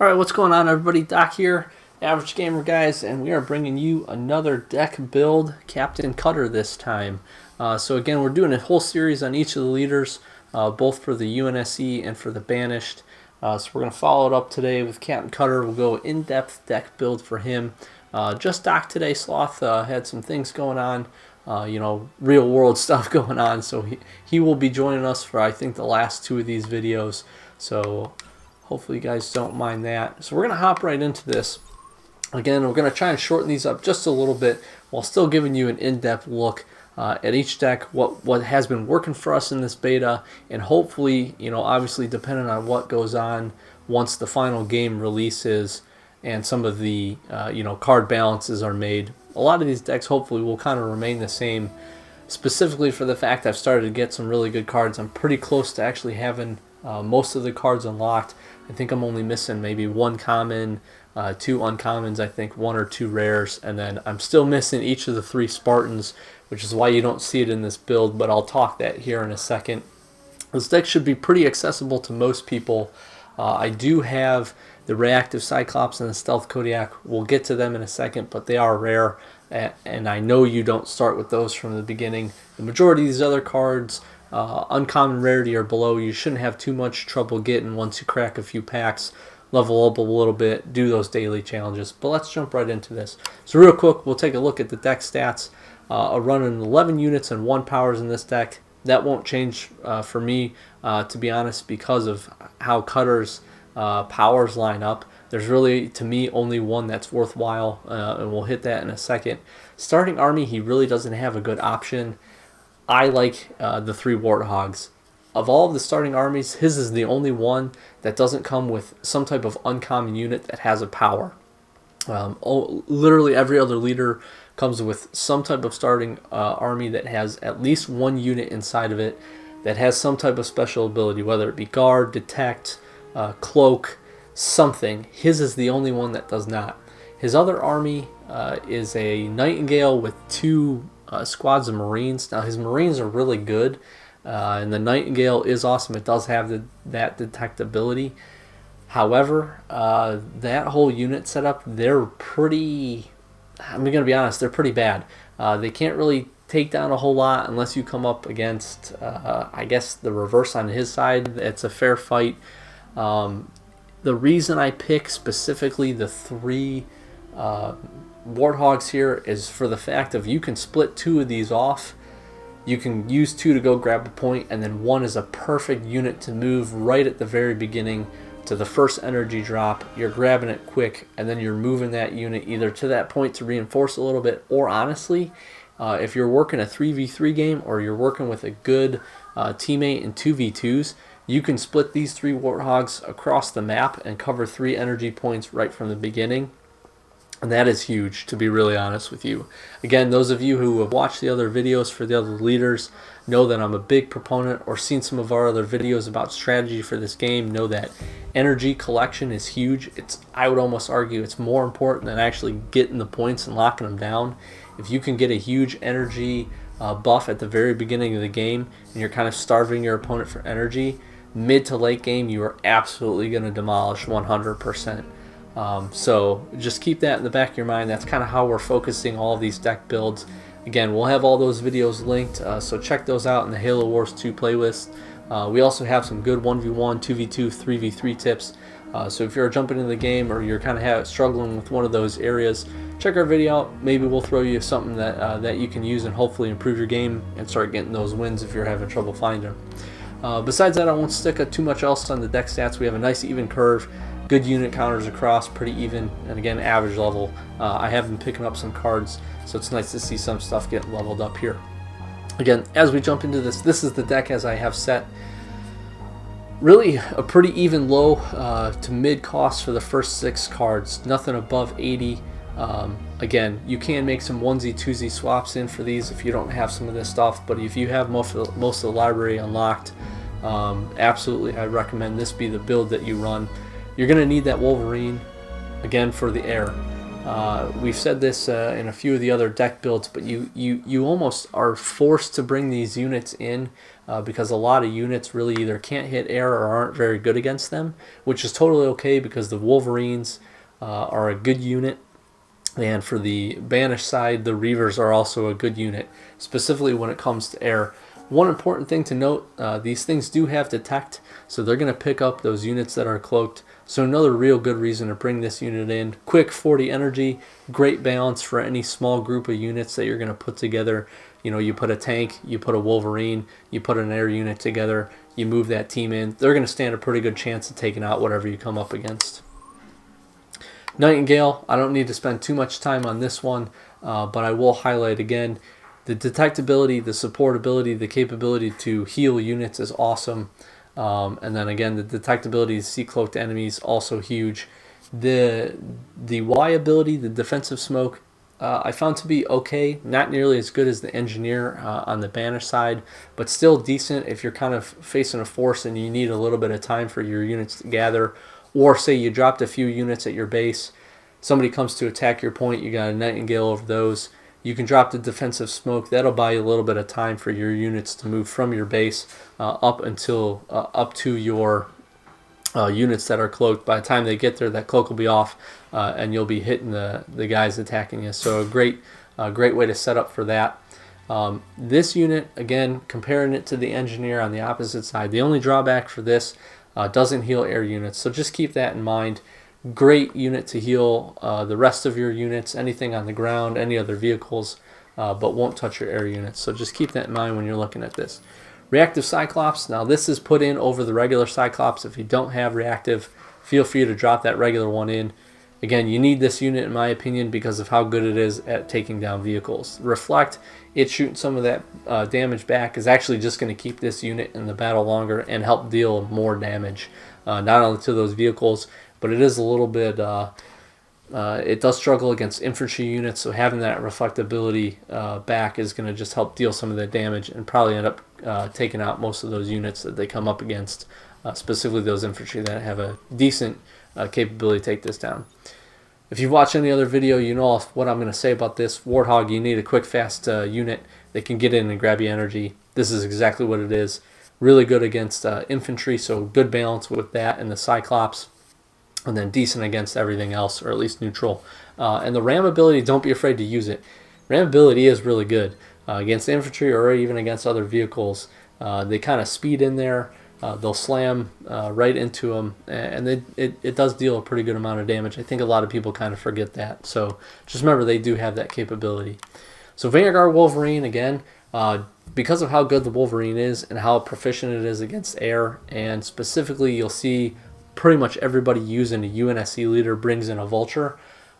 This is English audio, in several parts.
Alright, what's going on everybody? Doc here, Average Gamer Guys, and we are bringing you another deck build, Captain Cutter this time. So again, we're doing a whole series on each of the leaders, both for the UNSC and for the Banished. So we're going to follow it up today with Captain Cutter. We'll go in-depth deck build for him. Just Doc today. Sloth had some things going on, real world stuff going on, so he will be joining us for I think the last two of these videos. So hopefully you guys don't mind that. So we're going to hop right into this. Again, we're going to try and shorten these up just a little bit while still giving you an in-depth look at each deck, what has been working for us in this beta, and hopefully, obviously depending on what goes on once the final game releases and some of the, card balances are made. A lot of these decks hopefully will kind of remain the same, specifically for the fact I've started to get some really good cards. I'm pretty close to actually having most of the cards unlocked. I think I'm only missing maybe one common, two uncommons, I think one or two rares, and then I'm still missing each of the three Spartans, which is why you don't see it in this build, but I'll talk that here in a second. This deck should be pretty accessible to most people. I do have the Reactive Cyclops and the Stealth Kodiak. We'll get to them in a second, but they are rare, and I know you don't start with those from the beginning. The majority of these other cards, uncommon rarity or below, you shouldn't have too much trouble getting once you crack a few packs, level up a little bit, do those daily challenges. But let's jump right into this. So real quick, we'll take a look at the deck stats. Running 11 units and 1 powers in this deck. That won't change for me, to be honest, because of how Cutter's powers line up. There's really, to me, only one that's worthwhile, and we'll hit that in a second. Starting army, he really doesn't have a good option. I like the 3 Warthogs. Of all of the starting armies, his is the only one that doesn't come with some type of uncommon unit that has a power. Literally every other leader comes with some type of starting army that has at least one unit inside of it that has some type of special ability, whether it be guard, detect, cloak, something. His is the only one that does not. His other army is a Nightingale with 2 squads of Marines. Now his Marines are really good, and the Nightingale is awesome. It does have that detectability. However, that whole unit setup, they're pretty, I'm going to be honest, they're pretty bad. They can't really take down a whole lot unless you come up against, I guess, the reverse on his side. It's a fair fight. The reason I pick specifically the 3 Warthogs here is for the fact of you can split 2 of these off. You can use 2 to go grab a point, and then 1 is a perfect unit to move right at the very beginning to the first energy drop. You're grabbing it quick, and then you're moving that unit either to that point to reinforce a little bit, or honestly, if you're working a 3v3 game or you're working with a good teammate in 2v2s, you can split these 3 Warthogs across the map and cover 3 energy points right from the beginning. And that is huge, to be really honest with you. Again, those of you who have watched the other videos for the other leaders know that I'm a big proponent, or seen some of our other videos about strategy for this game, know that energy collection is huge. I would almost argue it's more important than actually getting the points and locking them down. If you can get a huge energy buff at the very beginning of the game, and you're kind of starving your opponent for energy, mid to late game you are absolutely going to demolish 100%. So just keep that in the back of your mind. That's kind of how we're focusing all of these deck builds. Again, we'll have all those videos linked, so check those out in the Halo Wars 2 playlist. We also have some good 1v1, 2v2, 3v3 tips. So if you're jumping into the game or you're kind of struggling with one of those areas, check our video out. Maybe we'll throw you something that you can use and hopefully improve your game and start getting those wins if you're having trouble finding them. Besides that, I won't stick too much else on the deck stats. We have a nice even curve. Good unit counters across, pretty even, and again, average level. I have been picking up some cards, so it's nice to see some stuff get leveled up here. Again, as we jump into this is the deck as I have set. Really a pretty even low to mid cost for the first 6 cards, nothing above 80. Again, you can make some onesie twosie swaps in for these if you don't have some of this stuff, but if you have most of the library unlocked, absolutely I recommend this be the build that you run. You're going to need that Wolverine, again, for the air. We've said this in a few of the other deck builds, but you almost are forced to bring these units in because a lot of units really either can't hit air or aren't very good against them, which is totally okay because the Wolverines are a good unit. And for the Banished side, the Reavers are also a good unit, specifically when it comes to air. One important thing to note, these things do have Detect, so they're going to pick up those units that are cloaked. So another real good reason to bring this unit in. Quick 40 energy, great balance for any small group of units that you're going to put together. You know, you put a tank, you put a Wolverine, you put an air unit together, you move that team in. They're going to stand a pretty good chance of taking out whatever you come up against. Nightingale, I don't need to spend too much time on this one, but I will highlight again, the detectability, the supportability, the capability to heal units is awesome. And then again, the detectability to see cloaked enemies, also huge. The Y ability, the defensive smoke, I found to be okay. Not nearly as good as the engineer on the Banished side, but still decent if you're kind of facing a force and you need a little bit of time for your units to gather. Or say you dropped a few units at your base, somebody comes to attack your point, you got a Nightingale over those. You can drop the defensive smoke. That'll buy you a little bit of time for your units to move from your base up to your units that are cloaked. By the time they get there, that cloak will be off, and you'll be hitting the guys attacking you. So a great way to set up for that. This unit, again, comparing it to the engineer on the opposite side, the only drawback for this doesn't heal air units, so just keep that in mind. Great unit to heal the rest of your units, anything on the ground, any other vehicles, but won't touch your air units. So just keep that in mind when you're looking at this. Reactive Cyclops, now this is put in over the regular Cyclops. If you don't have reactive, feel free to drop that regular one in. Again, you need this unit in my opinion because of how good it is at taking down vehicles. Reflect, it's shooting some of that damage back, is actually just going to keep this unit in the battle longer and help deal more damage, not only to those vehicles, but it is a little bit, it does struggle against infantry units, so having that reflectability back is going to just help deal some of that damage and probably end up taking out most of those units that they come up against, specifically those infantry that have a decent capability to take this down. If you've watched any other video, you know what I'm going to say about this. Warthog, you need a quick, fast unit that can get in and grab your energy. This is exactly what it is. Really good against infantry, so good balance with that and the Cyclops. And then decent against everything else, or at least neutral. And the ram ability, don't be afraid to use it. Ram ability is really good against infantry or even against other vehicles. They kind of speed in there. They'll slam right into them, and it does deal a pretty good amount of damage. I think a lot of people kind of forget that. So just remember they do have that capability. So Vanguard Wolverine, again, because of how good the Wolverine is and how proficient it is against air, and specifically you'll see pretty much everybody using a UNSC leader brings in a Vulture.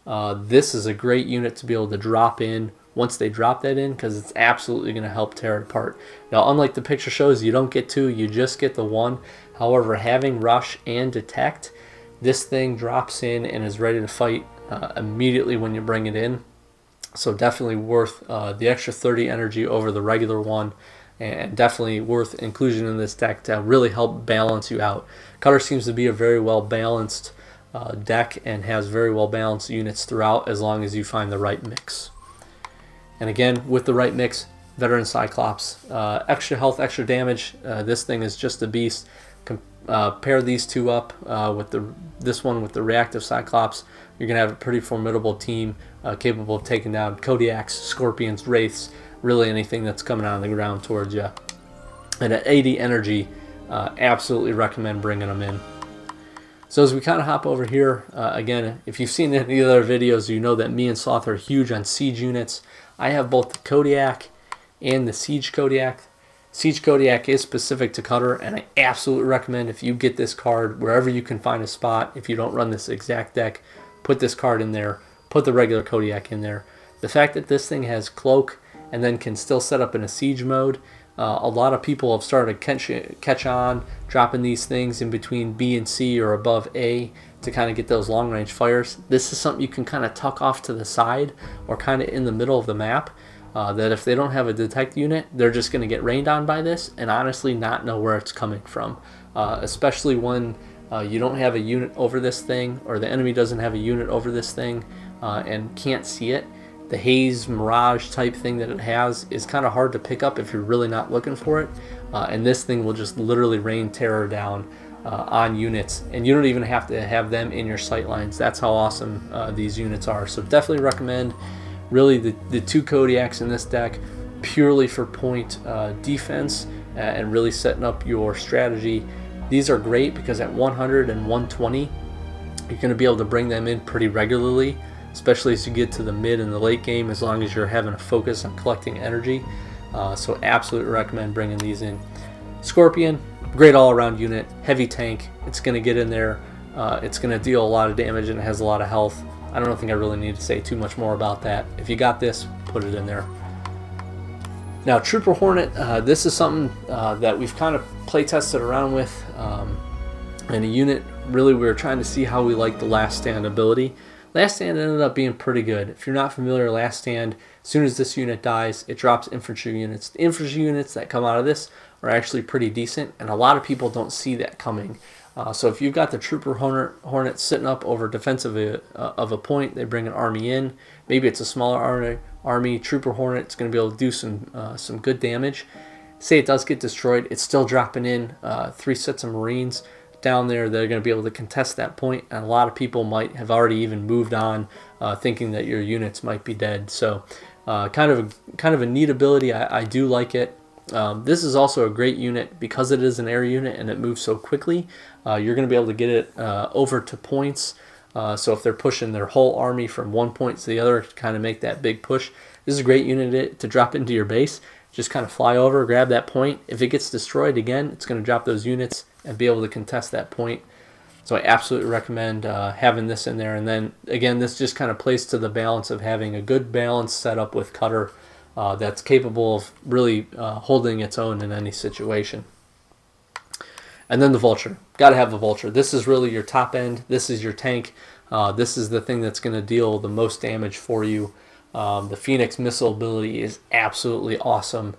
This is a great unit to be able to drop in once they drop that in, because it's absolutely going to help tear it apart. Now, unlike the picture shows, you don't get two, you just get the one. However, having Rush and Detect, this thing drops in and is ready to fight immediately when you bring it in. So definitely worth the extra 30 energy over the regular one, and definitely worth inclusion in this deck to really help balance you out. Cutter seems to be a very well balanced deck and has very well balanced units throughout, as long as you find the right mix. And again, with the right mix, Veteran Cyclops, extra health, extra damage. This thing is just a beast. Pair these two up with this one with the Reactive Cyclops, you're gonna have a pretty formidable team capable of taking down Kodiaks, Scorpions, Wraiths, really anything that's coming out of the ground towards you. And at 80 energy, absolutely recommend bringing them in. So as we kind of hop over here, again, if you've seen any other videos, you know that me and Sloth are huge on siege units. I have both the Kodiak and the Siege Kodiak. Siege Kodiak is specific to Cutter, and I absolutely recommend if you get this card wherever you can find a spot, if you don't run this exact deck, put this card in there, put the regular Kodiak in there. The fact that this thing has Cloak and then can still set up in a siege mode, a lot of people have started to catch on, dropping these things in between B and C or above A to kind of get those long range fires. This is something you can kind of tuck off to the side or kind of in the middle of the map, that if they don't have a detect unit, they're just going to get rained on by this and honestly not know where it's coming from, especially when you don't have a unit over this thing, or the enemy doesn't have a unit over this thing. and can't see it, the haze mirage type thing that it has is kind of hard to pick up if you're really not looking for it. And this thing will just literally rain terror down on units, and you don't even have to have them in your sight lines. That's how awesome these units are. So definitely recommend really the 2 Kodiaks in this deck purely for point defense and really setting up your strategy. These are great because at 100 and 120 you're going to be able to bring them in pretty regularly, especially as you get to the mid and the late game, as long as you're having a focus on collecting energy. So absolutely recommend bringing these in. Scorpion, great all-around unit, heavy tank. It's going to get in there. It's going to deal a lot of damage, and it has a lot of health. I don't think I really need to say too much more about that. If you got this, put it in there. Now, Trooper Hornet, this is something that we've kind of play tested around with. And a unit, really, we were trying to see how we like the Last Stand ability. Last Stand ended up being pretty good. If you're not familiar, Last Stand, as soon as this unit dies, it drops infantry units. The infantry units that come out of this are actually pretty decent, and a lot of people don't see that coming. So if you've got the Trooper Hornet sitting up over defensive of a point, they bring an army in. Maybe it's a smaller army. Trooper Hornet is going to be able to do some good damage. Say it does get destroyed, it's still dropping in 3 sets of Marines down there. They're going to be able to contest that point, and a lot of people might have already even moved on, thinking that your units might be dead. So kind of a neat ability. I do like it. This is also a great unit because it is an air unit and it moves so quickly. You're going to be able to get it over to points. So if they're pushing their whole army from one point to the other to kind of make that big push, this is a great unit to drop into your base. Just kind of fly over, grab that point. If it gets destroyed again, it's going to drop those units and be able to contest that point. So I absolutely recommend having this in there. And then again, this just kind of plays to the balance of having a good balance set up with Cutter that's capable of really holding its own in any situation. And then the Vulture. Got to have the Vulture. This is really your top end. This is your tank. This is the thing that's going to deal the most damage for you. The Phoenix missile ability is absolutely awesome.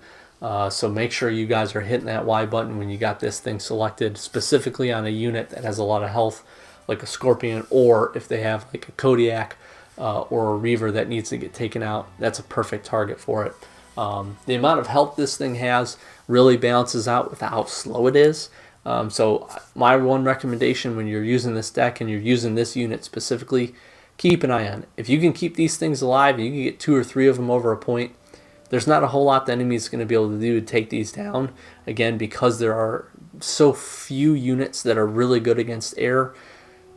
So make sure you guys are hitting that Y button when you got this thing selected, specifically on a unit that has a lot of health, like a Scorpion, or if they have like a Kodiak or a Reaver that needs to get taken out, that's a perfect target for it. The amount of health this thing has really balances out with how slow it is. So my one recommendation when you're using this deck and you're using this unit specifically, keep an eye on it. If you can keep these things alive and you can get 2 or 3 of them over a point, there's not a whole lot the enemy is going to be able to do to take these down. Again, because there are so few units that are really good against air.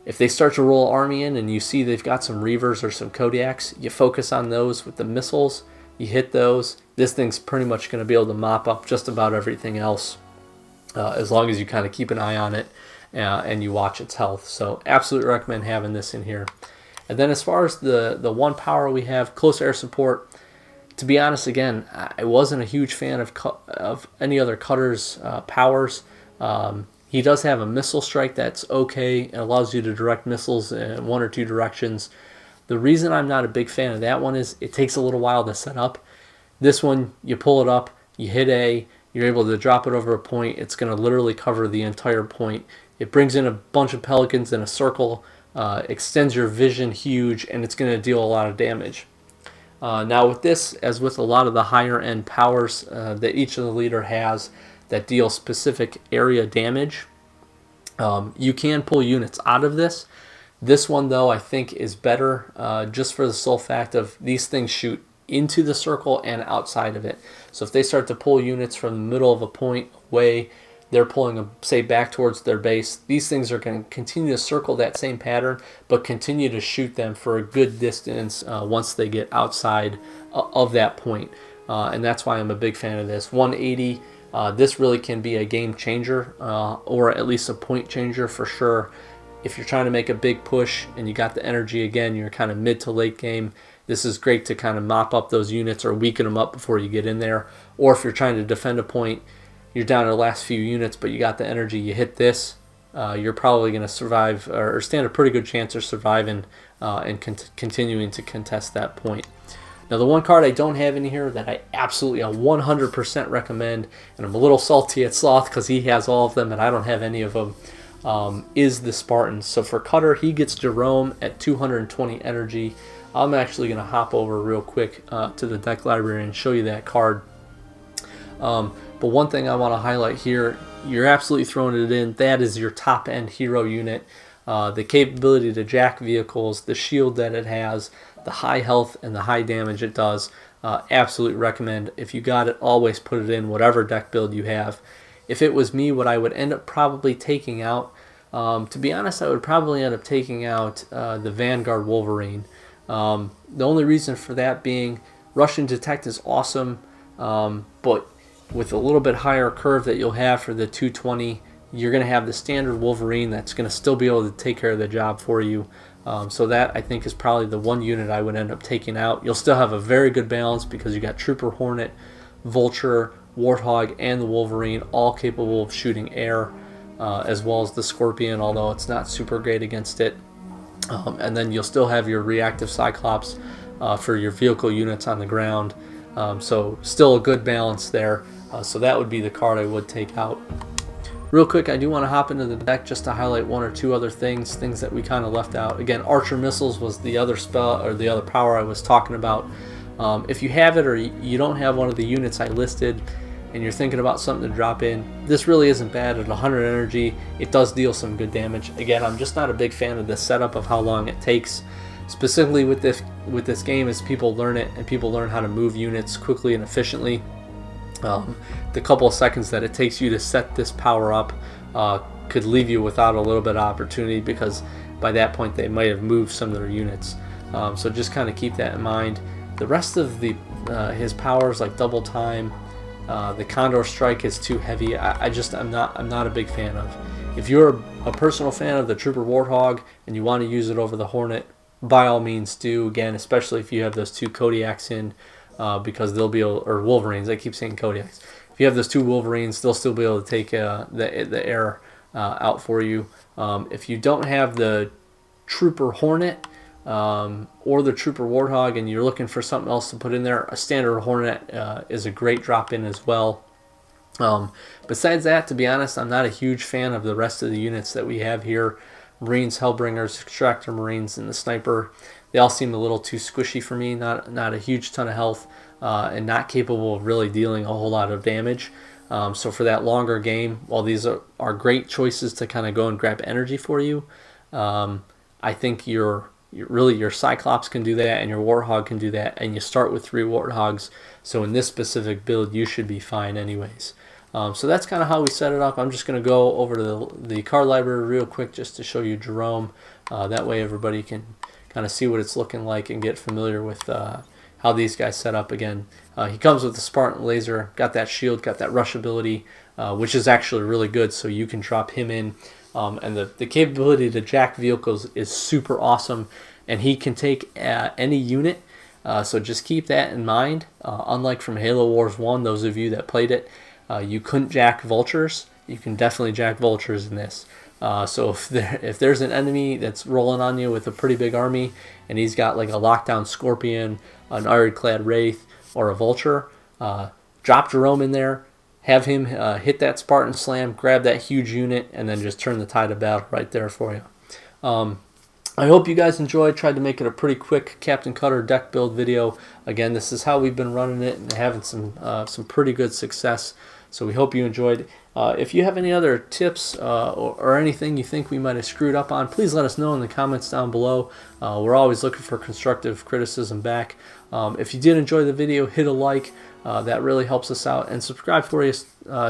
If they start to roll army in and you see they've got some Reavers or some Kodiaks, you focus on those with the missiles, you hit those. This thing's pretty much going to be able to mop up just about everything else, as long as you kind of keep an eye on it and you watch its health. So absolutely recommend having this in here. And then as far as the one power we have, close air support, to be honest, again, I wasn't a huge fan of any other Cutter's powers. He does have a missile strike that's okay. It allows you to direct missiles in 1 or 2 directions. The reason I'm not a big fan of that one is it takes a little while to set up. This one, you pull it up, you hit A, you're able to drop it over a point. It's going to literally cover the entire point. It brings in a bunch of pelicans in a circle, extends your vision huge, and it's going to deal a lot of damage. Now with this, as with a lot of the higher end powers that each of the leader has that deal specific area damage, you can pull units out of this. This one though I think is better just for the sole fact of these things shoot into the circle and outside of it. So if they start to pull units from the middle of a point away, they're pulling them, say, back towards their base. These things are going to continue to circle that same pattern, but continue to shoot them for a good distance once they get outside of that point. And that's why I'm a big fan of this. 180, this really can be a game changer, or at least a point changer for sure. If you're trying to make a big push and you got the energy again, you're kind of mid to late game, this is great to kind of mop up those units or weaken them up before you get in there. Or if you're trying to defend a point, you're down to the last few units, but you got the energy, you hit this, you're probably going to survive or stand a pretty good chance of surviving and continuing to contest that point. Now the one card I don't have in here that I absolutely 100% recommend, and I'm a little salty at Sloth because he has all of them and I don't have any of them, is the Spartan. So for Cutter, he gets Jerome at 220 energy. I'm actually going to hop over real quick to the deck library and show you that card. But one thing I want to highlight here, you're absolutely throwing it in. That is your top end hero unit. The capability to jack vehicles, the shield that it has, the high health and the high damage it does. Absolutely recommend. If you got it, always put it in whatever deck build you have. If it was me, what I would end up probably taking out, to be honest, I would probably end up taking out the Vanguard Wolverine. The only reason for that being Russian Detect is awesome, but with a little bit higher curve that you'll have for the 220, you're going to have the standard Wolverine that's going to still be able to take care of the job for you. So that, I think, is probably the one unit I would end up taking out. You'll still have a very good balance because you got Trooper Hornet, Vulture, Warthog, and the Wolverine, all capable of shooting air, as well as the Scorpion, although it's not super great against it. And then you'll still have your reactive Cyclops for your vehicle units on the ground. So still a good balance there. So that would be the card I would take out. Real quick, I do want to hop into the deck just to highlight one or two other things that we kind of left out. Again, Archer Missiles was the other spell, or the other power I was talking about. If you have it or you don't have one of the units I listed and you're thinking about something to drop in, this really isn't bad. At 100 energy, it does deal some good damage. Again, I'm just not a big fan of the setup of how long it takes. Specifically with this game, as people learn it and people learn how to move units quickly and efficiently, the couple of seconds that it takes you to set this power up could leave you without a little bit of opportunity, because by that point they might have moved some of their units. So just kind of keep that in mind. The rest of his powers, like double time, the Condor Strike, is too heavy. I'm not a big fan of. If you're a personal fan of the Trooper Warthog and you want to use it over the Hornet, by all means do. Again, especially if you have those two Kodiaks in, because they'll be able, or Wolverines, I keep saying Kodiaks. If you have those two Wolverines, they'll still be able to take the air out for you. If you don't have the Trooper Hornet or the Trooper Warthog and you're looking for something else to put in there, a standard Hornet is a great drop in as well. Besides that, to be honest, I'm not a huge fan of the rest of the units that we have here. Marines, Hellbringers, Extractor Marines, and the Sniper. They all seem a little too squishy for me, not a huge ton of health, and not capable of really dealing a whole lot of damage. So for that longer game, while these are great choices to kind of go and grab energy for you, I think your Cyclops can do that and your Warthog can do that, and you start with 3 Warthogs, so in this specific build you should be fine anyways. So that's kind of how we set it up. I'm just going to go over to the card library real quick just to show you Jerome. That way everybody can kind of see what it's looking like and get familiar with how these guys set up. Again, he comes with the Spartan laser, got that shield, got that rush ability, which is actually really good, so you can drop him in. And the capability to jack vehicles is super awesome, and he can take any unit, so just keep that in mind. Unlike from Halo Wars 1, those of you that played it, you couldn't jack vultures. You can definitely jack vultures in this. So if there's an enemy that's rolling on you with a pretty big army and he's got like a lockdown Scorpion, an Ironclad Wraith, or a Vulture, drop Jerome in there, have him hit that Spartan Slam, grab that huge unit, and then just turn the tide of battle right there for you. I hope you guys enjoyed. Tried to make it a pretty quick Captain Cutter deck build video. Again, this is how we've been running it and having some pretty good success. So we hope you enjoyed. If you have any other tips or anything you think we might have screwed up on, please let us know in the comments down below. We're always looking for constructive criticism back. If you did enjoy the video, hit a like. That really helps us out. And subscribe for us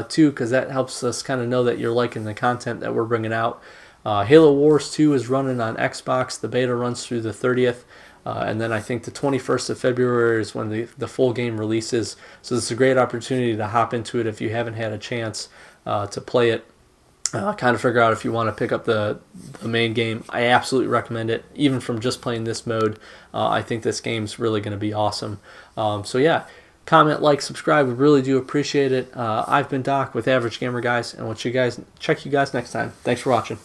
too, because that helps us kind of know that you're liking the content that we're bringing out. Halo Wars 2 is running on Xbox. The beta runs through the 30th. And then I think the 21st of February is when the full game releases. So this is a great opportunity to hop into it if you haven't had a chance to play it. Kind of figure out if you want to pick up the main game. I absolutely recommend it. Even from just playing this mode, I think this game's really going to be awesome. So yeah, comment, like, subscribe. We really do appreciate it. I've been Doc with Average Gamer Guys, and we'll check you guys next time. Thanks for watching.